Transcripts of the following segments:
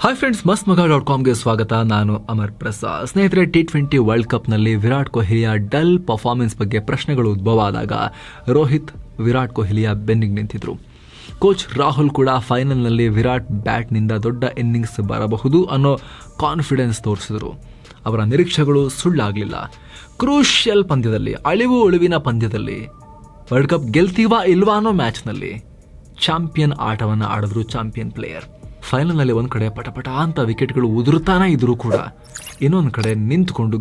Hi friends, mastmaga.comಗೆ ಸ್ವಾಗತ. ನಾನು ಅಮರ್ ಪ್ರಸಾದ್. ಸ್ನೇಹಿತರೆ, T20 ವರ್ಲ್ಡ್ ಕಪ್ನಲ್ಲಿ ವಿರಾಟ್ ಕೊಹ್ಲಿಯ ಡಲ್ ಪರ್ಫಾರ್ಮೆನ್ಸ್ ಬಗ್ಗೆ ಪ್ರಶ್ನೆಗಳು ಉದ್ಭವ ಆದಾಗ ರೋಹಿತ್ ವಿರಾಟ್ ಕೊಹ್ಲಿಯ ಬೆನ್ನಿಗೆ ನಿಂತಿದ್ರು. ಕೋಚ್ ರಾಹುಲ್ ಕೂಡ ಫೈನಲ್ನಲ್ಲಿ ವಿರಾಟ್ ಬ್ಯಾಟ್ನಿಂದ ದೊಡ್ಡ ಇನ್ನಿಂಗ್ಸ್ ಬರಬಹುದು ಅನ್ನೋ ಕಾನ್ಫಿಡೆನ್ಸ್ ತೋರಿಸಿದ್ರು. ಅವರ ನಿರೀಕ್ಷೆಗಳು ಸುಳ್ಳಾಗಲಿಲ್ಲ. ಕ್ರೂಷಿಯಲ್ ಪಂದ್ಯದಲ್ಲಿ, ಅಳಿವು ಉಳಿವಿನ ಪಂದ್ಯದಲ್ಲಿ, ವರ್ಲ್ಡ್ ಕಪ್ ಗೆಲ್ತೀವಾ ಇಲ್ವಾ ಅನ್ನೋ ಮ್ಯಾಚ್ನಲ್ಲಿ ಚಾಂಪಿಯನ್ ಆಟವನ್ನು ಆಡಿದ್ರು ಚಾಂಪಿಯನ್ ಪ್ಲೇಯರ್. ಫೈನಲ್ನಲ್ಲಿ ಒಂದು ಕಡೆ ಪಟಪಟ ಅಂತ ವಿಕೆಟ್ಗಳು ಉದುರುತ್ತಾನೆ ಇದ್ರೂ ಕೂಡ ಇನ್ನೊಂದು ಕಡೆ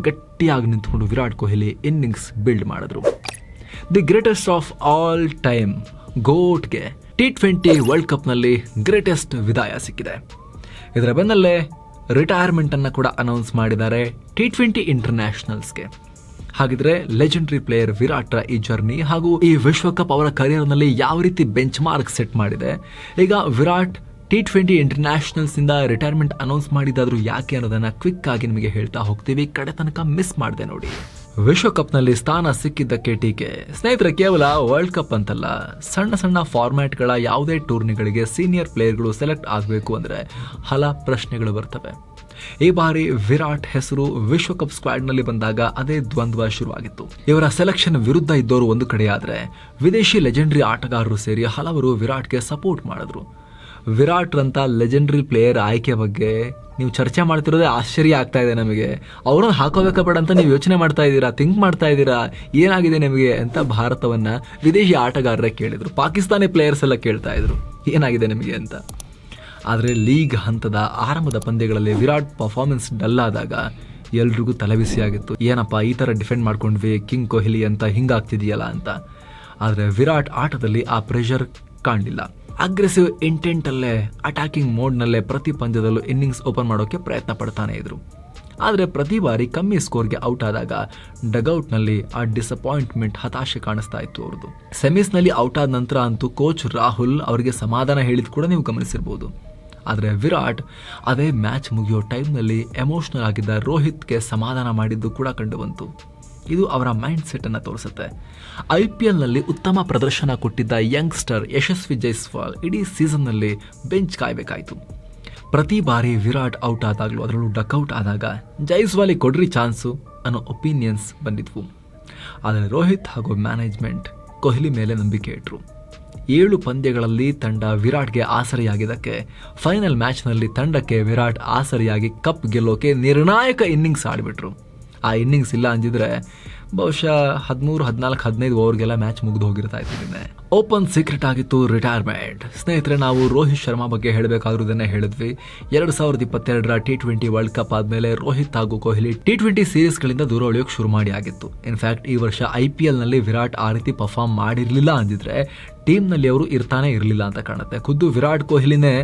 ಗಟ್ಟಿಯಾಗಿ ನಿಂತ್ಕೊಂಡು ವಿರಾಟ್ ಕೊಹ್ಲಿ ಇನ್ನಿಂಗ್ಸ್ ಬಿಲ್ಡ್ ಮಾಡಿದ್ರು. The greatest of all time ಗೋಟ್ಗೆ T20 ವರ್ಲ್ಡ್ ಕಪ್ನಲ್ಲಿ ಗ್ರೇಟೆಸ್ಟ್ ವಿದಾಯ ಸಿಕ್ಕಿದೆ. ಇದರ ಬೆನ್ನಲ್ಲೇ ರಿಟೈರ್ಮೆಂಟ್ ಅನ್ನು ಕೂಡ ಅನೌನ್ಸ್ ಮಾಡಿದ್ದಾರೆ T20 ಇಂಟರ್ನ್ಯಾಷನಲ್ಸ್ಗೆ. ಹಾಗಿದ್ರೆ ಲೆಜೆಂಡರಿ ಪ್ಲೇಯರ್ ವಿರಾಟ್ರ ಈ ಜರ್ನಿ ಹಾಗೂ ಈ ವಿಶ್ವಕಪ್ ಅವರ ಕರಿಯರ್ನಲ್ಲಿ ಯಾವ ರೀತಿ ಬೆಂಚ್ ಮಾರ್ಕ್ ಸೆಟ್ ಮಾಡಿದೆ, ಈಗ ವಿರಾಟ್ T20 ಇಂಟರ್ನ್ಯಾಷನಲ್ಸ್ ಇಂದ ರಿಟೈರ್ಮೆಂಟ್ ಅನೌನ್ಸ್ ಮಾಡಿದಾದ್ರೂ ಯಾಕೆ ಅನ್ನೋದನ್ನ ಕ್ವಿಕ್ ಆಗಿ ನಿಮಗೆ ಹೇಳ್ತಾ ಹೋಗ್ತೀವಿ. ಕಡೆ ತನಕ ಮಿಸ್ ಮಾಡಿದೆ ನೋಡಿ. ವಿಶ್ವಕಪ್ನಲ್ಲಿ ಸ್ಥಾನ ಸಿಕ್ಕಿದ್ದಕ್ಕೆ ಟೀಕೆ. ಸ್ನೇಹಿತರೆ, ಕೇವಲ ವರ್ಲ್ಡ್ ಕಪ್ ಅಂತಲ್ಲ, ಸಣ್ಣ ಸಣ್ಣ ಫಾರ್ಮ್ಯಾಟ್ಗಳ ಯಾವುದೇ ಟೂರ್ನಿಗಳಿಗೆ ಸೀನಿಯರ್ ಪ್ಲೇಯರ್ಗಳು ಸೆಲೆಕ್ಟ್ ಆಗಬೇಕು ಅಂದರೆ ಹಲ ಪ್ರಶ್ನೆಗಳು ಬರ್ತವೆ. ಈ ಬಾರಿ ವಿರಾಟ್ ಹೆಸರು ವಿಶ್ವಕಪ್ ಸ್ಕ್ವಾಡ್ನಲ್ಲಿ ಬಂದಾಗ ಅದೇ ದ್ವಂದ್ವ ಶುರುವಾಗಿತ್ತು. ಇವರ ಸೆಲೆಕ್ಷನ್ ವಿರುದ್ಧ ಇದ್ದವರು ಒಂದು ಕಡೆ ಆದರೆ, ವಿದೇಶಿ ಲೆಜೆಂಡರಿ ಆಟಗಾರರು ಸೇರಿ ಹಲವರು ವಿರಾಟ್ಗೆ ಸಪೋರ್ಟ್ ಮಾಡಿದ್ರು. ವಿರಾಟ್ ರಂತ ಲೆಜೆಂಡರಿ ಪ್ಲೇಯರ್ ಆಯ್ಕೆ ಬಗ್ಗೆ ನೀವು ಚರ್ಚೆ ಮಾಡ್ತಿರೋದೇ ಆಶ್ಚರ್ಯ ಆಗ್ತಾ ಇದೆ ನಮಗೆ. ಅವ್ರನ್ನ ಹಾಕೋಬೇಕ ಬೇಡ ಅಂತ ನೀವು ಯೋಚನೆ ಮಾಡ್ತಾ ಇದ್ದೀರಾ, ಥಿಂಕ್ ಮಾಡ್ತಾ ಇದ್ದೀರಾ, ಏನಾಗಿದೆ ನಿಮಗೆ ಅಂತ ಭಾರತವನ್ನ ವಿದೇಶಿ ಆಟಗಾರರೇ ಕೇಳಿದ್ರು. ಪಾಕಿಸ್ತಾನಿ ಪ್ಲೇಯರ್ಸ್ ಎಲ್ಲ ಕೇಳ್ತಾ ಇದ್ರು ಏನಾಗಿದೆ ನಿಮಗೆ ಅಂತ. ಆದರೆ ಲೀಗ್ ಹಂತದ ಆರಂಭದ ಪಂದ್ಯಗಳಲ್ಲಿ ವಿರಾಟ್ ಪರ್ಫಾರ್ಮೆನ್ಸ್ ಡಲ್ ಆದಾಗ ಎಲ್ರಿಗೂ ತಲೆಬಿಸಿಯಾಗಿತ್ತು. ಏನಪ್ಪ ಈ ಥರ ಡಿಫೆಂಡ್ ಮಾಡ್ಕೊಂಡ್ವಿ, ಕಿಂಗ್ ಕೊಹ್ಲಿ ಅಂತ ಹಿಂಗಾಗ್ತಿದೆಯಲ್ಲ ಅಂತ. ಆದರೆ ವಿರಾಟ್ ಆಟದಲ್ಲಿ ಆ ಪ್ರೆಷರ್ ಕಾಣಲಿಲ್ಲ. ಅಗ್ರೆಸಿವ್ ಇಂಟೆಂಟ್ ಅಲ್ಲೇ, ಅಟ್ಯಾಕಿಂಗ್ ಮೋಡ್ನಲ್ಲೇ ಪ್ರತಿ ಪಂದ್ಯದಲ್ಲೂ ಇನ್ನಿಂಗ್ಸ್ ಓಪನ್ ಮಾಡೋಕೆ ಪ್ರಯತ್ನ ಪಡ್ತಾನೆ ಇದ್ರು. ಆದರೆ ಪ್ರತಿ ಬಾರಿ ಕಮ್ಮಿ ಸ್ಕೋರ್ಗೆ ಔಟ್ ಆದಾಗ ಡಗೌಟ್ನಲ್ಲಿ ಆ ಡಿಸಪಾಯಿಂಟ್ಮೆಂಟ್, ಹತಾಶೆ ಕಾಣಿಸ್ತಾ ಇತ್ತು ಅವ್ರದ್ದು. ಸೆಮೀಸ್ನಲ್ಲಿ ಔಟ್ ಆದ ನಂತರ ಅಂತೂ ಕೋಚ್ ರಾಹುಲ್ ಅವರಿಗೆ ಸಮಾಧಾನ ಹೇಳಿದ್ ಕೂಡ ನೀವು ಗಮನಿಸಿರ್ಬೋದು. ಆದರೆ ವಿರಾಟ್ ಅದೇ ಮ್ಯಾಚ್ ಮುಗಿಯೋ ಟೈಮ್ನಲ್ಲಿ ಎಮೋಷನಲ್ ಆಗಿದ್ದ ರೋಹಿತ್ಗೆ ಸಮಾಧಾನ ಮಾಡಿದ್ದು ಕೂಡ ಕಂಡು ಬಂತು. ಇದು ಅವರ ಮೈಂಡ್ ಸೆಟ್ ಅನ್ನು ತೋರಿಸುತ್ತೆ. IPLನಲ್ಲಿ ಉತ್ತಮ ಪ್ರದರ್ಶನ ಕೊಟ್ಟಿದ್ದ ಯಂಗ್ಸ್ಟರ್ ಯಶಸ್ವಿ ಜೈಸ್ವಾಲ್ ಇಡೀ ಸೀಸನ್ನಲ್ಲಿ ಬೆಂಚ್ ಕಾಯಬೇಕಾಯಿತು. ಪ್ರತಿ ಬಾರಿ ವಿರಾಟ್ ಔಟ್ ಆದಾಗಲೂ, ಅದರಲ್ಲೂ ಡಕ್ಔಟ್ ಆದಾಗ ಜೈಸ್ವಾಲಿಗೆ ಕೊಡ್ರಿ ಚಾನ್ಸು ಅನ್ನೋ ಒಪಿನಿಯನ್ಸ್ ಬಂದಿದ್ವು. ಆದರೆ ರೋಹಿತ್ ಹಾಗೂ ಮ್ಯಾನೇಜ್ಮೆಂಟ್ ಕೊಹ್ಲಿ ಮೇಲೆ ನಂಬಿಕೆ ಇಟ್ಟರು. 7 ಪಂದ್ಯಗಳಲ್ಲಿ ತಂಡ ವಿರಾಟ್ಗೆ ಆಸರೆಯಾಗಿದ್ದಕ್ಕೆ ಫೈನಲ್ ಮ್ಯಾಚ್ನಲ್ಲಿ ತಂಡಕ್ಕೆ ವಿರಾಟ್ ಆಸರೆಯಾಗಿ ಕಪ್ ಗೆಲ್ಲೋಕೆ ನಿರ್ಣಾಯಕ ಇನ್ನಿಂಗ್ಸ್ ಆಡಿಬಿಟ್ರು. ಆ ಇನ್ನಿಂಗ್ಸ್ ಇಲ್ಲ ಅಂದಿದ್ರೆ ಬಹುಶಃ 13, 14, 15 ಓವರ್ಗೆಲ್ಲ ಮ್ಯಾಚ್ ಮುಗಿದು ಹೋಗಿರ್ತಾ ಇತ್ತು. ಓಪನ್ ಸೀಕ್ರೆಟ್ ಆಗಿತ್ತು ರಿಟೈರ್ಮೆಂಟ್. ಸ್ನೇಹಿತರೆ, ನಾವು ರೋಹಿತ್ ಶರ್ಮಾ ಬಗ್ಗೆ ಹೇಳಬೇಕಾದ್ರದನ್ನೇ ಹೇಳಿದ್ವಿ. 2022ರ T20 ವರ್ಲ್ಡ್ ಕಪ್ ಆದಮೇಲೆ ರೋಹಿತ್ ಹಾಗೂ ಕೊಹ್ಲಿ T20 ಸೀರೀಸ್ಗಳಿಂದ ದೂರ ಉಳಿಯೋಕೆ ಶುರು ಮಾಡಿ ಆಗಿತ್ತು. ಇನ್ಫ್ಯಾಕ್ಟ್ ಈ ವರ್ಷ IPLನಲ್ಲಿ ವಿರಾಟ್ ಆ ರೀತಿ ಪರ್ಫಾರ್ಮ್ ಮಾಡಿರಲಿಲ್ಲ ಅಂದಿದ್ರೆ ಟೀಮ್ನಲ್ಲಿ ಅವರು ಇರ್ತಾನೆ ಇರಲಿಲ್ಲ ಅಂತ ಕಾಣುತ್ತೆ. ಖುದ್ದು ವಿರಾಟ್ ಕೊಹ್ಲಿನೇ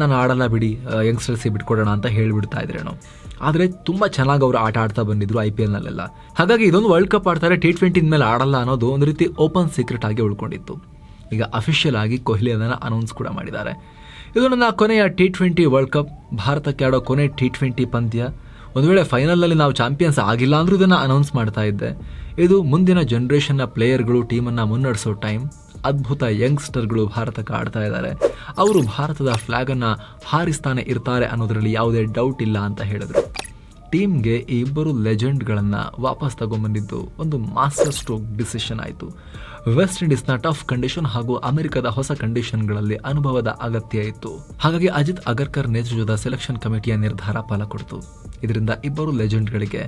ನಾನು ಆಡಲ್ಲ ಬಿಡಿ, ಯಂಗ್ಸ್ಟರ್ಸಿಗೆ ಬಿಟ್ಕೊಡೋಣ ಅಂತ ಹೇಳಿಬಿಡ್ತಾ ಇದ್ರೇನೋ. ಆದರೆ ತುಂಬ ಚೆನ್ನಾಗಿ ಅವರು ಆಟ ಆಡ್ತಾ ಬಂದಿದ್ರು IPLನಲ್ಲೆಲ್ಲ. ಹಾಗಾಗಿ ಇದೊಂದು ವರ್ಲ್ಡ್ ಕಪ್ ಆಡ್ತಾರೆ, T20 ಮೇಲೆ ಆಡಲ್ಲ ಅನ್ನೋದು ಒಂದು ರೀತಿ ಓಪನ್ ಸೀಕ್ರೆಟ್ ಆಗಿ ಉಳ್ಕೊಂಡಿತ್ತು. ಈಗ ಅಫಿಷಿಯಲ್ ಆಗಿ ಕೊಹ್ಲಿ ಅದನ್ನು ಅನೌನ್ಸ್ ಕೂಡ ಮಾಡಿದ್ದಾರೆ. ಇದು ನನ್ನ ಕೊನೆಯ T20 ವರ್ಲ್ಡ್ ಕಪ್, ಭಾರತಕ್ಕೆ ಆಡೋ ಕೊನೆ T20 ಪಂದ್ಯ. ಒಂದು ವೇಳೆ ಫೈನಲ್ನಲ್ಲಿ ನಾವು ಚಾಂಪಿಯನ್ಸ್ ಆಗಿಲ್ಲ ಅಂದ್ರೂ ಇದನ್ನು ಅನೌನ್ಸ್ ಮಾಡ್ತಾ ಇದ್ದೆ. ಇದು ಮುಂದಿನ ಜನ್ರೇಷನ್ನ ಪ್ಲೇಯರ್ಗಳು ಟೀಮನ್ನು ಮುನ್ನಡೆಸೋ ಟೈಮ್. ಅದ್ಭುತ ಯಂಗ್ಸ್ಟರ್ಗಳು ಭಾರತಕ್ಕೆ ಆಡ್ತಾ ಇದ್ದಾರೆ. ಅವರು ಭಾರತದ ಫ್ಲಾಗನ್ನು ಹಾರಿಸ್ತಾನೆ ಇರ್ತಾರೆ ಅನ್ನೋದರಲ್ಲಿ ಯಾವುದೇ ಡೌಟ್ ಇಲ್ಲ ಅಂತ ಹೇಳಿದ್ರು. ಟೀಮ್ಗೆ ಈ ಇಬ್ಬರು ಲೆಜೆಂಡ್ಗಳನ್ನು ವಾಪಸ್ ತಗೊಂಡ್ಬಂದಿದ್ದು ಒಂದು ಮಾಸ್ಟರ್ ಸ್ಟ್ರೋಕ್ ಡಿಸಿಷನ್ ಆಯಿತು. ವೆಸ್ಟ್ ಇಂಡೀಸ್ನ ಟಫ್ ಕಂಡೀಷನ್ ಹಾಗೂ ಅಮೆರಿಕದ ಹೊಸ ಕಂಡೀಷನ್ಗಳಲ್ಲಿ ಅನುಭವದ ಅಗತ್ಯ ಇತ್ತು. ಹಾಗಾಗಿ ಅಜಿತ್ ಅಗರ್ಕರ್ ನೇತೃತ್ವದ ಸೆಲೆಕ್ಷನ್ ಕಮಿಟಿಯ ನಿರ್ಧಾರ ಫಲ ಕೊಡ್ತು. ಇದರಿಂದ ಇಬ್ಬರು ಲೆಜೆಂಡ್ಗಳಿಗೆ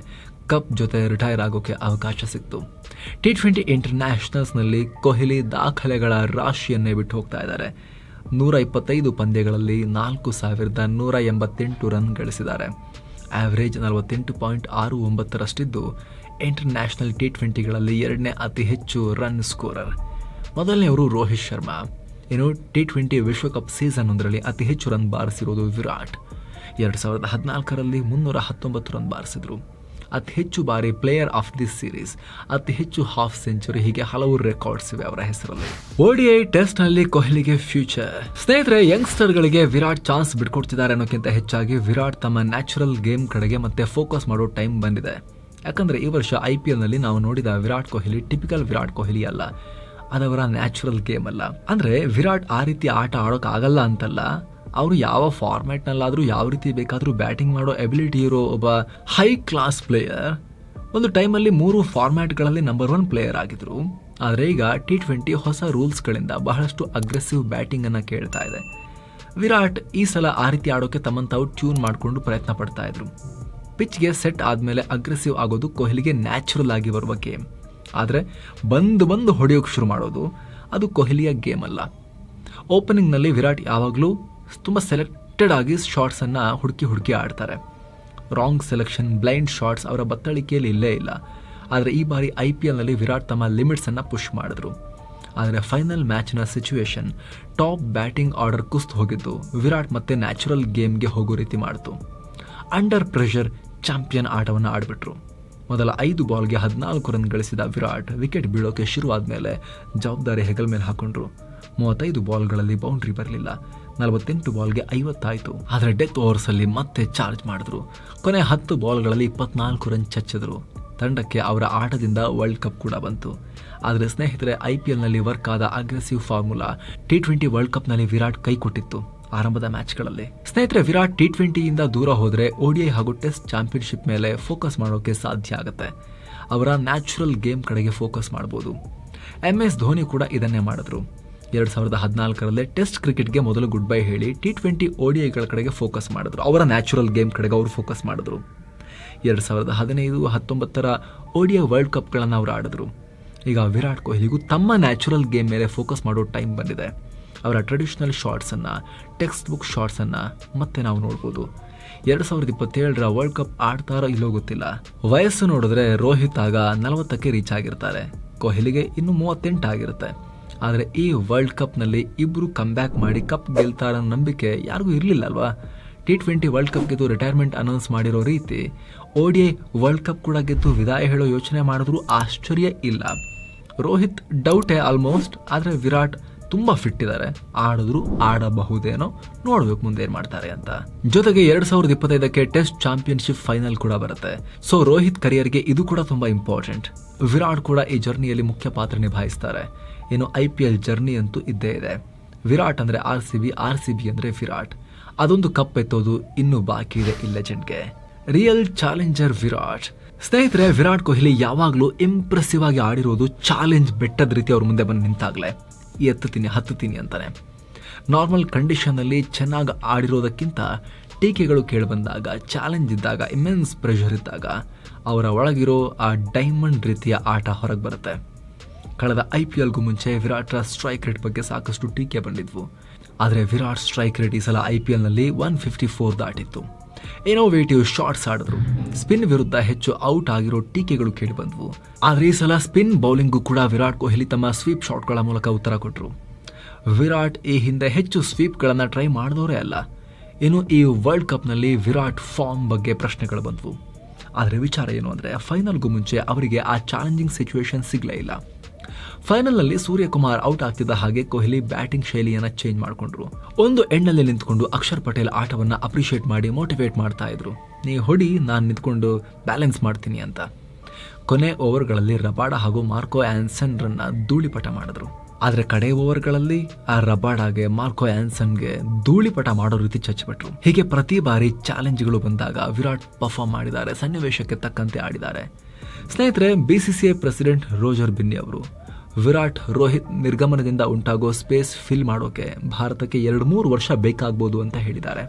ಕಪ್ ಜೊತೆ ರಿಟೈರ್ ಆಗೋಕೆ ಅವಕಾಶ ಸಿಕ್ತು. T20 ಇಂಟರ್ನ್ಯಾಷನಲ್ಸ್ನಲ್ಲಿ ಕೊಹ್ಲಿ ದಾಖಲೆಗಳ ರಾಶಿಯನ್ನೇ ಬಿಟ್ಟು ಹೋಗ್ತಾ ಇದ್ದಾರೆ. 125 ಪಂದ್ಯಗಳಲ್ಲಿ 4188 ರನ್ ಗಳಿಸಿದ್ದಾರೆ. ಆವರೇಜ್ 48.69ರಷ್ಟಿದ್ದು ಇಂಟರ್ನ್ಯಾಷನಲ್ T20ಗಳಲ್ಲಿ 2ನೇ ಅತಿ ಹೆಚ್ಚು ರನ್ ಸ್ಕೋರರ್. ಮೊದಲನೆಯವರು ರೋಹಿತ್ ಶರ್ಮಾ. ಇನ್ನು T20 ವಿಶ್ವಕಪ್ ಸೀಸನ್ ಒಂದರಲ್ಲಿ ಅತಿ ಹೆಚ್ಚು ರನ್ ಬಾರಿಸಿರೋದು ವಿರಾಟ್. 2014ರಲ್ಲಿ 319 ರನ್ ಬಾರಿಸಿದ್ರು. ಅತಿ ಹೆಚ್ಚು ಬಾರಿ ಪ್ಲೇಯರ್ ಆಫ್ ದಿಸ್ ಸೀರೀಸ್, ಅತಿ ಹೆಚ್ಚು ಹಾಫ್ ಸೆಂಚುರಿ, ಹೀಗೆ ಹಲವು ರೆಕಾರ್ಡ್ಸ್ ಇವೆ ಅವರ ಹೆಸರಲ್ಲಿ. ODI ಟೆಸ್ಟ್ ನಲ್ಲಿ ಕೊಹ್ಲಿಗೆ ಫ್ಯೂಚರ್. ಸ್ನೇಹಿತರೆ, ಯಂಗ್ಸ್ಟರ್ಗಳಿಗೆ ವಿರಾಟ್ ಚಾನ್ಸ್ ಬಿಟ್ಕೊಡ್ತಿದ್ದಾರೆ ಅನ್ನೋಕ್ಕಿಂತ ಹೆಚ್ಚಾಗಿ ವಿರಾಟ್ ತಮ್ಮ ನ್ಯಾಚುರಲ್ ಗೇಮ್ ಕಡೆಗೆ ಮತ್ತೆ ಫೋಕಸ್ ಮಾಡೋ ಟೈಮ್ ಬಂದಿದೆ. ಯಾಕಂದ್ರೆ ಈ ವರ್ಷ IPLನಲ್ಲಿ ನಾವು ನೋಡಿದ ವಿರಾಟ್ ಕೊಹ್ಲಿ ಟಿಪಿಕಲ್ ವಿರಾಟ್ ಕೊಹ್ಲಿ ಅಲ್ಲ, ಅದವರ ನ್ಯಾಚುರಲ್ ಗೇಮ್ ಅಲ್ಲ. ಅಂದ್ರೆ ವಿರಾಟ್ ಆ ರೀತಿ ಆಟ ಆಡೋಕ್ಕಾಗಲ್ಲ ಅಂತಲ್ಲ, ಅವರು ಯಾವ ಫಾರ್ಮ್ಯಾಟ್ನಲ್ಲಾದರೂ ಯಾವ ರೀತಿ ಬೇಕಾದರೂ ಬ್ಯಾಟಿಂಗ್ ಮಾಡೋ ಎಬಿಲಿಟಿ ಇರೋ ಒಬ್ಬ ಹೈ ಕ್ಲಾಸ್ ಪ್ಲೇಯರ್. ಒಂದು ಟೈಮಲ್ಲಿ 3 ಫಾರ್ಮ್ಯಾಟ್ಗಳಲ್ಲಿ ನಂಬರ್ 1 ಪ್ಲೇಯರ್ ಆಗಿದ್ರು. ಆದರೆ ಈಗ T20 ಹೊಸ ರೂಲ್ಸ್ಗಳಿಂದ ಬಹಳಷ್ಟು ಅಗ್ರೆಸಿವ್ ಬ್ಯಾಟಿಂಗನ್ನು ಕೇಳ್ತಾ ಇದೆ. ವಿರಾಟ್ ಈ ಸಲ ಆ ರೀತಿ ಆಡೋಕೆ ತಮ್ಮನ್ನು ತಾವು ಟ್ಯೂನ್ ಮಾಡಿಕೊಂಡು ಪ್ರಯತ್ನ ಪಡ್ತಾ ಇದ್ರು. ಪಿಚ್ಗೆ ಸೆಟ್ ಆದಮೇಲೆ ಅಗ್ರೆಸಿವ್ ಆಗೋದು ಕೊಹ್ಲಿಗೆ ನ್ಯಾಚುರಲ್ ಆಗಿ ಬರುವ ಗೇಮ್. ಆದರೆ ಬಂದು ಹೊಡೆಯೋಕೆ ಶುರು ಮಾಡೋದು ಅದು ಕೊಹ್ಲಿಯ ಗೇಮ್ ಅಲ್ಲ. ಓಪನಿಂಗ್ನಲ್ಲಿ ವಿರಾಟ್ ಯಾವಾಗಲೂ ತುಂಬ ಸೆಲೆಕ್ಟೆಡ್ ಆಗಿ ಶಾಟ್ಸನ್ನು ಹುಡುಕಿ ಆಡ್ತಾರೆ. ರಾಂಗ್ ಸೆಲೆಕ್ಷನ್, ಬ್ಲೈಂಡ್ ಶಾಟ್ಸ್ ಅವರ ಬತ್ತಳಿಕೆಯಲ್ಲಿ ಇಲ್ಲೇ ಇಲ್ಲ. ಆದರೆ ಈ ಬಾರಿ IPLನಲ್ಲಿ ವಿರಾಟ್ ತಮ್ಮ ಲಿಮಿಟ್ಸನ್ನು ಪುಷ್ ಮಾಡಿದ್ರು. ಆದರೆ ಫೈನಲ್ ಮ್ಯಾಚ್ನ ಸಿಚುವೇಶನ್, ಟಾಪ್ ಬ್ಯಾಟಿಂಗ್ ಆರ್ಡರ್ ಕುಸ್ತು ಹೋಗಿದ್ದು ವಿರಾಟ್ ಮತ್ತೆ ನ್ಯಾಚುರಲ್ ಗೇಮ್ಗೆ ಹೋಗೋ ರೀತಿ ಮಾಡಿತು. ಅಂಡರ್ ಪ್ರೆಷರ್ ಚಾಂಪಿಯನ್ ಆಟವನ್ನು ಆಡಿಬಿಟ್ರು. ಮೊದಲ 5 ಬಾಲ್ಗೆ 14 ರನ್ ಗಳಿಸಿದ ವಿರಾಟ್ ವಿಕೆಟ್ ಬೀಳೋಕೆ ಶುರುವಾದ ಜವಾಬ್ದಾರಿ ಹೆಗಲ್ ಮೇಲೆ ಹಾಕೊಂಡ್ರು. 35 ಬಾಲ್ಗಳಲ್ಲಿ ಬೌಂಡ್ರಿ ಬರಲಿಲ್ಲ. 48 ಬಾಲ್ಗೆ 50 ಆಯಿತು. ಆದರೆ ಡೆತ್ ಓವರ್ಸಲ್ಲಿ ಮತ್ತೆ ಚಾರ್ಜ್ ಮಾಡಿದ್ರು. ಕೊನೆ 10 ಬಾಲ್ಗಳಲ್ಲಿ 24 ರನ್ ಚಚ್ಚಿದ್ರು. ತಂಡಕ್ಕೆ ಅವರ ಆಟದಿಂದ ವರ್ಲ್ಡ್ ಕಪ್ ಕೂಡ ಬಂತು. ಆದರೆ ಸ್ನೇಹಿತರೆ, IPLನಲ್ಲಿ ವರ್ಕ್ ಆದ ಅಗ್ರೆಸಿವ್ ಫಾರ್ಮುಲಾ T20 ವರ್ಲ್ಡ್ ಕಪ್ನಲ್ಲಿ ವಿರಾಟ್ ಕೈ ಕೊಟ್ಟಿತ್ತು ಆರಂಭದ ಮ್ಯಾಚ್ಗಳಲ್ಲಿ. ಸ್ನೇಹಿತರೆ, ವಿರಾಟ್ T20ಯಿಂದ ದೂರ ಹೋದರೆ ODI ಹಾಗೂ ಟೆಸ್ಟ್ ಚಾಂಪಿಯನ್ಶಿಪ್ ಮೇಲೆ ಫೋಕಸ್ ಮಾಡೋಕೆ ಸಾಧ್ಯ ಆಗುತ್ತೆ. ಅವರ ನ್ಯಾಚುರಲ್ ಗೇಮ್ ಕಡೆಗೆ ಫೋಕಸ್ ಮಾಡ್ಬೋದು. MS ಧೋನಿ ಕೂಡ ಇದನ್ನೇ ಮಾಡಿದ್ರು. 2014ರಲ್ಲಿ ಟೆಸ್ಟ್ ಕ್ರಿಕೆಟ್ಗೆ ಮೊದಲು ಗುಡ್ ಬೈ ಹೇಳಿ T20 ODIಗಳ ಕಡೆಗೆ ಫೋಕಸ್ ಮಾಡಿದ್ರು. ಅವರ ನ್ಯಾಚುರಲ್ ಗೇಮ್ ಕಡೆಗೆ ಅವರು ಫೋಕಸ್ ಮಾಡಿದ್ರು. 2015-19ರ ODI ವರ್ಲ್ಡ್ ಕಪ್ಗಳನ್ನು ಅವರು ಆಡಿದ್ರು. ಈಗ ವಿರಾಟ್ ಕೊಹ್ಲಿಗೂ ತಮ್ಮ ನ್ಯಾಚುರಲ್ ಗೇಮ್ ಮೇಲೆ ಫೋಕಸ್ ಮಾಡೋ ಟೈಮ್ ಬಂದಿದೆ. ಅವರ ಟ್ರೆಡಿಷನಲ್ ಶಾಟ್ಸನ್ನು, ಟೆಕ್ಸ್ಟ್ ಬುಕ್ ಶಾಟ್ಸನ್ನು ಮತ್ತೆ ನಾವು ನೋಡ್ಬೋದು. 2027ರ ವರ್ಲ್ಡ್ ಕಪ್ ಆಡ್ತಾರೋ ಇಲ್ಲೋ ಗೊತ್ತಿಲ್ಲ. ವಯಸ್ಸು ನೋಡಿದ್ರೆ ರೋಹಿತ್ ಆಗ 40ಕ್ಕೆ ರೀಚ್ ಆಗಿರ್ತಾರೆ. ಕೊಹ್ಲಿಗೆ ಇನ್ನು 38 ಆಗಿರುತ್ತೆ. ಆದರೆ ಈ ವರ್ಲ್ಡ್ ಕಪ್ನಲ್ಲಿ ಇಬ್ಬರು ಕಮ್ಬ್ಯಾಕ್ ಮಾಡಿ ಕಪ್ ಗೆಲ್ತಾರ ನಂಬಿಕೆ ಯಾರಿಗೂ ಇರಲಿಲ್ಲ ಅಲ್ವಾ. T20 ವರ್ಲ್ಡ್ ಕಪ್ ಗೆದ್ದು ರಿಟೈರ್ಮೆಂಟ್ ಅನೌನ್ಸ್ ಮಾಡಿರೋ ರೀತಿ ODI ವರ್ಲ್ಡ್ ಕಪ್ ಕೂಡ ಗೆದ್ದು ವಿದಾಯ ಹೇಳೋ ಯೋಚನೆ ಮಾಡಿದ್ರು ಆಶ್ಚರ್ಯ ಇಲ್ಲ. ರೋಹಿತ್ ಡೌಟೇ ಆಲ್ಮೋಸ್ಟ್. ಆದರೆ ವಿರಾಟ್ ತುಂಬಾ ಫಿಟ್ ಇದ್ದಾರೆ. ಆಡಿದ್ರು ಆಡಬಹುದೇನೋ, ನೋಡ್ಬೇಕು ಮುಂದೆ ಏನ್ ಮಾಡ್ತಾರೆ ಅಂತ. ಜೊತೆಗೆ 2025ಕ್ಕೆ ಟೆಸ್ಟ್ ಚಾಂಪಿಯನ್ಶಿಪ್ ಫೈನಲ್ ಕೂಡ ಬರುತ್ತೆ. ಸೊ ರೋಹಿತ್ ಕರಿಯರ್ಗೆ ಇದು ಕೂಡ ತುಂಬಾ ಇಂಪಾರ್ಟೆಂಟ್. ವಿರಾಟ್ ಕೂಡ ಈ ಜರ್ನಿಯಲ್ಲಿ ಮುಖ್ಯ ಪಾತ್ರ ನಿಭಾಯಿಸ್ತಾರೆ. ಇನ್ನು IPL ಜರ್ನಿ ಅಂತೂ ಇದ್ದೇ ಇದೆ. ವಿರಾಟ್ ಅಂದ್ರೆ RCB ಅಂದ್ರೆ ವಿರಾಟ್. ಅದೊಂದು ಕಪ್ ಎತ್ತೋದು ಇನ್ನೂ ಬಾಕಿ ಇದೆ ಈ ಲೆಜೆಂಡ್ಗೆ. Real challenger Virat. ಸ್ನೇಹಿತರೆ, ವಿರಾಟ್ ಕೊಹ್ಲಿ ಯಾವಾಗಲೂ ಇಂಪ್ರೆಸಿವ್ ಆಗಿ ಆಡಿರೋದು ಚಾಲೆಂಜ್ ಬೆಟ್ಟದ ರೀತಿ ಅವ್ರ ಮುಂದೆ ಬಂದು ನಿಂತಾಗಲೇ ಹತ್ತುತ್ತೀನಿ ಅಂತಾನೆ. ನಾರ್ಮಲ್ ಕಂಡೀಷನ್ನಲ್ಲಿ ಚೆನ್ನಾಗಿ ಆಡಿರೋದಕ್ಕಿಂತ ಟೀಕೆಗಳು ಕೇಳಿಬಂದಾಗ, ಚಾಲೆಂಜ್ ಇದ್ದಾಗ, ಇಮೆನ್ಸ್ ಪ್ರೆಷರ್ ಇದ್ದಾಗ ಅವರ ಒಳಗಿರೋ ಆ ಡೈಮಂಡ್ ರೀತಿಯ ಆಟ ಹೊರಗೆ ಬರುತ್ತೆ. ಕಳೆದ IPLಗೂ ಮುಂಚೆ ವಿರಾಟ್ರ ಸ್ಟ್ರೈಕ್ ರೇಟ್ ಬಗ್ಗೆ ಸಾಕಷ್ಟು ಟೀಕೆ ಬಂದಿದ್ವು. ಆದರೆ ವಿರಾಟ್ ಸ್ಟ್ರೈಕ್ ರೇಟ್ ಈ ಸಲ IPLನಲ್ಲಿ 154 ದಾಟಿತ್ತು. ಇನೋವೇಟಿವ್ ಶಾಟ್ಸ್ ಆಡಿದ್ರು. ಸ್ಪಿನ್ ವಿರುದ್ಧ ಹೆಚ್ಚು ಔಟ್ ಆಗಿರೋ ಟೀಕೆಗಳು ಕೇಳಿ ಬಂದವು. ಆದರೆ ಈ ಸಲ ಸ್ಪಿನ್ ಬೌಲಿಂಗು ಕೂಡ ವಿರಾಟ್ ಕೊಹ್ಲಿ ತಮ್ಮ ಸ್ವೀಪ್ ಶಾಟ್ಗಳ ಮೂಲಕ ಉತ್ತರ ಕೊಟ್ಟರು. ವಿರಾಟ್ ಈ ಹಿಂದೆ ಹೆಚ್ಚು ಸ್ವೀಪ್ಗಳನ್ನು ಟ್ರೈ ಮಾಡಿದವರೇ ಅಲ್ಲ. ಇನ್ನು ಈ ವರ್ಲ್ಡ್ ಕಪ್ನಲ್ಲಿ ವಿರಾಟ್ ಫಾರ್ಮ್ ಬಗ್ಗೆ ಪ್ರಶ್ನೆಗಳು ಬಂದವು. ಆದರೆ ವಿಚಾರ ಏನು ಅಂದರೆ, ಫೈನಲ್ಗೂ ಮುಂಚೆ ಅವರಿಗೆ ಆ ಚಾಲೆಂಜಿಂಗ್ ಸಿಚುವೇಶನ್ ಸಿಗಲೇ ಇಲ್ಲ. ಫೈನಲ್ನಲ್ಲಿ ಸೂರ್ಯಕುಮಾರ್ ಔಟ್ ಆಗ್ತಿದ್ದ ಹಾಗೆ ಕೊಹ್ಲಿ ಬ್ಯಾಟಿಂಗ್ ಶೈಲಿಯನ್ನು ಚೇಂಜ್ ಮಾಡಿಕೊಂಡ್ರು. ಒಂದು ಎಂಡ್ನಲ್ಲಿ ನಿಂತ್ಕೊಂಡು ಅಕ್ಷರ್ ಪಟೇಲ್ ಆಟವನ್ನು ಅಪ್ರಿಷಿಯೇಟ್ ಮಾಡಿ ಮೋಟಿವೇಟ್ ಮಾಡ್ತಾ ಇದ್ರು. ನೀ ಹೊಡಿ, ನಾನು ನಿಂತ್ಕೊಂಡು ಬ್ಯಾಲೆನ್ಸ್ ಮಾಡ್ತೀನಿ ಅಂತ. ಕೊನೆ ಓವರ್ಗಳಲ್ಲಿ ರಬಾಡ ಹಾಗೂ ಮಾರ್ಕೋ ಆ್ಯನ್ಸನ್ ರನ್ನ ಧೂಳಿಪಟ ಮಾಡಿದ್ರು. ಆದರೆ ಕಡೆ ಓವರ್ಗಳಲ್ಲಿ ಆ ರಬಾಡಾಗೆ, ಮಾರ್ಕೋ ಆ್ಯನ್ಸನ್ಗೆ ಧೂಳಿಪಟ ಮಾಡೋ ರೀತಿ ಚಚ್ಚಿಬಿಟ್ರು. ಹೀಗೆ ಪ್ರತಿ ಬಾರಿ ಚಾಲೆಂಜ್ಗಳು ಬಂದಾಗ ವಿರಾಟ್ ಪರ್ಫಾರ್ಮ್ ಮಾಡಿದ್ದಾರೆ, ಸನ್ನಿವೇಶಕ್ಕೆ ತಕ್ಕಂತೆ ಆಡಿದ್ದಾರೆ. ಸ್ನೇಹಿತರೆ, BCCI ಪ್ರೆಸಿಡೆಂಟ್ ರೋಜರ್ ಬಿನ್ನಿ ಅವರು ವಿರಾಟ್, ರೋಹಿತ್ ನಿರ್ಗಮನದಿಂದ ಉಂಟಾಗೋ ಸ್ಪೇಸ್ ಫಿಲ್ ಮಾಡೋಕೆ ಭಾರತಕ್ಕೆ 2-3 ವರ್ಷ ಬೇಕಾಗ್ಬೋದು ಅಂತ ಹೇಳಿದ್ದಾರೆ.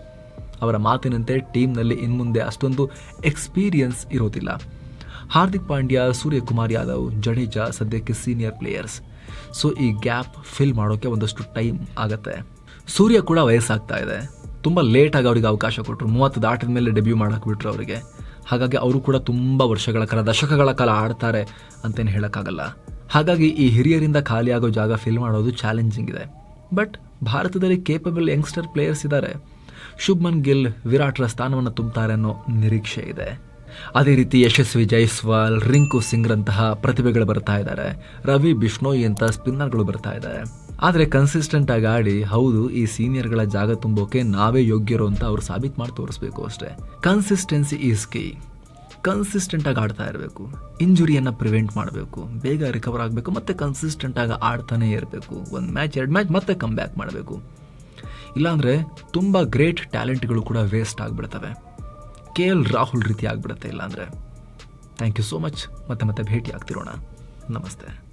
ಅವರ ಮಾತಿನಂತೆ ಟೀಮ್ನಲ್ಲಿ ಇನ್ಮುಂದೆ ಅಷ್ಟೊಂದು ಎಕ್ಸ್ಪೀರಿಯನ್ಸ್ ಇರೋದಿಲ್ಲ. ಹಾರ್ದಿಕ್ ಪಾಂಡ್ಯ, ಸೂರ್ಯಕುಮಾರ್ ಯಾದವ್, ಜಡೇಜಾ ಸದ್ಯಕ್ಕೆ ಸೀನಿಯರ್ ಪ್ಲೇಯರ್ಸ್. ಸೊ ಈ ಗ್ಯಾಪ್ ಫಿಲ್ ಮಾಡೋಕೆ ಒಂದಷ್ಟು ಟೈಮ್ ಆಗತ್ತೆ. ಸೂರ್ಯ ಕೂಡ ವಯಸ್ಸಾಗ್ತಾ ಇದೆ. ತುಂಬ ಲೇಟಾಗಿ ಅವರಿಗೆ ಅವಕಾಶ ಕೊಟ್ಟರು. 30 ದಾಟಿದ ಮೇಲೆ ಡೆಬ್ಯೂ ಮಾಡಕ್ಕೆ ಬಿಟ್ರು ಅವರಿಗೆ. ಹಾಗಾಗಿ ಅವರು ಕೂಡ ತುಂಬ ವರ್ಷಗಳ ಕಾಲ, ದಶಕಗಳ ಕಾಲ ಆಡ್ತಾರೆ ಅಂತೇನು ಹೇಳೋಕ್ಕಾಗಲ್ಲ. ಹಾಗಾಗಿ ಈ ಹಿರಿಯರಿಂದ ಖಾಲಿಯಾಗೋ ಜಾಗ ಫಿಲ್ ಮಾಡೋದು ಚಾಲೆಂಜಿಂಗ್ ಇದೆ. ಬಟ್ ಭಾರತದಲ್ಲಿ ಕೇಪಬಲ್ ಯಂಗ್ಸ್ಟರ್ ಪ್ಲೇಯರ್ಸ್ ಇದ್ದಾರೆ. ಶುಭ್ಮನ್ ಗಿಲ್ ವಿರಾಟ್ರ ಸ್ಥಾನವನ್ನು ತುಂಬುತ್ತಾರೆ ಅನ್ನೋ ನಿರೀಕ್ಷೆ ಇದೆ. ಅದೇ ರೀತಿ ಯಶಸ್ವಿ ಜೈಸ್ವಾಲ್, ರಿಂಕು ಸಿಂಗ್ರಂತಹ ಪ್ರತಿಭೆಗಳು ಬರ್ತಾ ಇದ್ದಾರೆ. ರವಿ ಬಿಷ್ಣೋಯ್ ಅಂತ ಸ್ಪಿನ್ನರ್ಗಳು ಬರ್ತಾ ಇದ್ದಾರೆ. ಆದರೆ ಕನ್ಸಿಸ್ಟೆಂಟ್ ಆಗಿ ಆಡಿ, ಹೌದು ಈ ಸೀನಿಯರ್ಗಳ ಜಾಗ ತುಂಬೋಕೆ ನಾವೇ ಯೋಗ್ಯರು ಅಂತ ಅವ್ರು ಸಾಬೀತು ಮಾಡಿ ತೋರಿಸ್ಬೇಕು ಅಷ್ಟೇ. Consistency is key. ಕನ್ಸಿಸ್ಟೆಂಟ್ ಆಗಿ ಆಡ್ತಾ ಇರಬೇಕು. ಇಂಜುರಿಯನ್ನು ಪ್ರಿವೆಂಟ್ ಮಾಡಬೇಕು, ಬೇಗ ರಿಕವರ್ ಆಗಬೇಕು, ಮತ್ತೆ ಕನ್ಸಿಸ್ಟೆಂಟ್ ಆಗಿ ಆಡ್ತಾನೆ ಇರಬೇಕು. 1 ಮ್ಯಾಚ್ 2 ಮ್ಯಾಚ್ ಮತ್ತೆ ಕಮ್ ಬ್ಯಾಕ್ ಮಾಡಬೇಕು. ಇಲ್ಲಾಂದರೆ ತುಂಬ ಗ್ರೇಟ್ ಟ್ಯಾಲೆಂಟ್ಗಳು ಕೂಡ ವೇಸ್ಟ್ ಆಗಿಬಿಡ್ತವೆ. KL ರಾಹುಲ್ ರೀತಿ ಆಗಿಬಿಡುತ್ತೆ ಇಲ್ಲಾಂದರೆ. Thank you so much. ಮತ್ತೆ ಭೇಟಿ ಆಗ್ತಿರೋಣ. ನಮಸ್ತೆ.